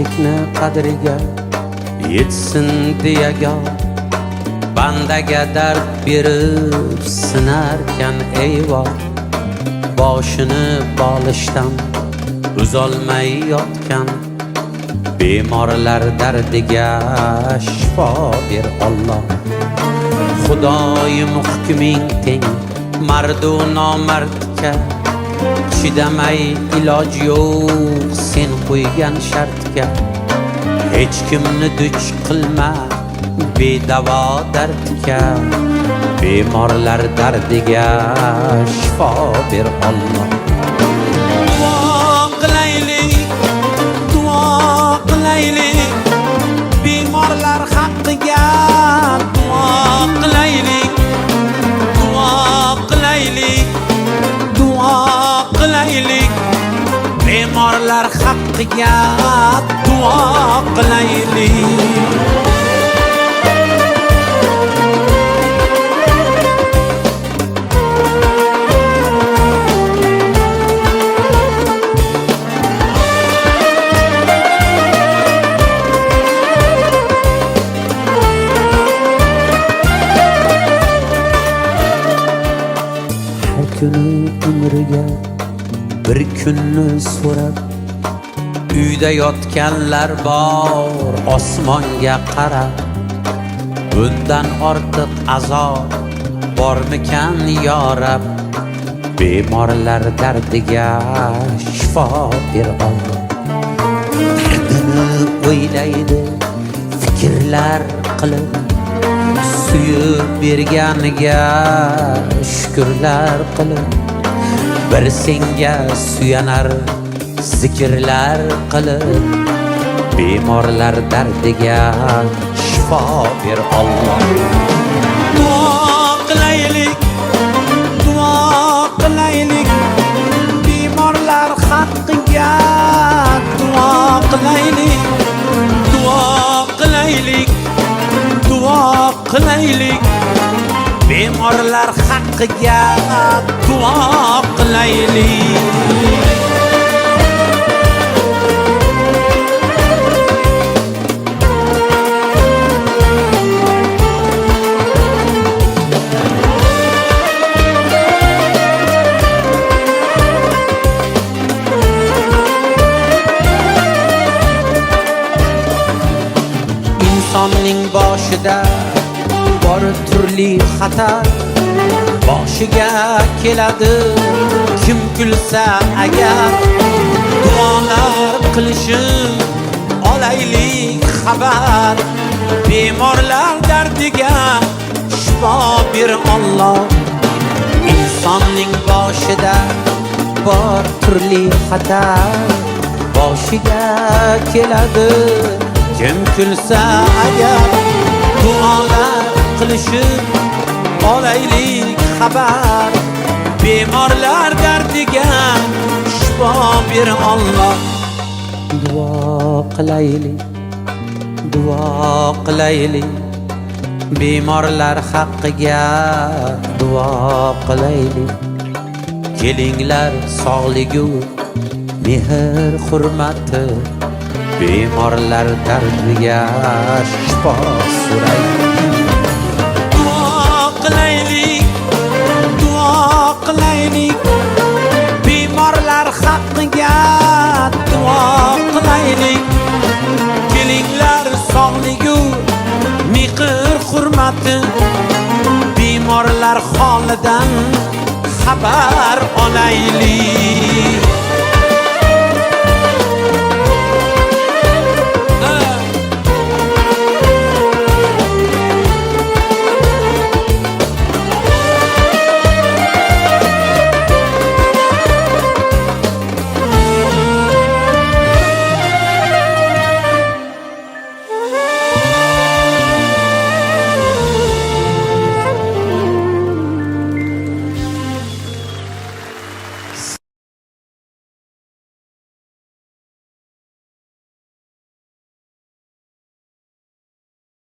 sog'likni qadriga yetsin deyaga bandaga dard berib sinarkan eyvor boshini bolishdan uzolmay yotgan bemorlar dardiga shifo ber Alloh. Xudoyim hukming teng mardu nomardga chidamay iloj yo'q sen qo'ygan shartga hech kimni duch qilma bedavo dardga bemorlar dardiga shifo ber Alloh. Duo qilaylik bemorlar haqqiga duo qilaylik bemorlar haqqiga duo qilaylik. Har kuni umriga bir kunni so'rab uyda yotganlar bor osmonga qarab bundan ortiq azob bormikan yo Rab bemorlar dardiga shifo ber Alloh. Dardini o'ylaydi fikrlar qilib suyib berganiga shukrlar qilib bir senga suyanar zikrlar qilib bemorlar dardiga shifo ber Alloh. Duo qilaylik bemorlar haqqiga duo qilaylik bemorlar haqqiga duo qilaylik. Insonning boshida bor turli xatar boshiga keladi kim kulsa agar duolar qilishib olaylik xabar bemorlar dardiga shifo ber Alloh. Insonning boshida bor turli xatar boshiga keladi kim kulsa agar duolar qilishib olaylik xabar bemorlar dardiga shifo ber Alloh. Duo qilaylik bemorlar haqqiga duo qilaylik. Kelinglar sog'ligu mehr hurmati bemorlar dardiga shifo so'raylik. Duo qilaylik bemorlar haqqiga duo qilaylik. Kelinglar sog'ligu mehr hurmati bemorlar holidan xabar olaylik.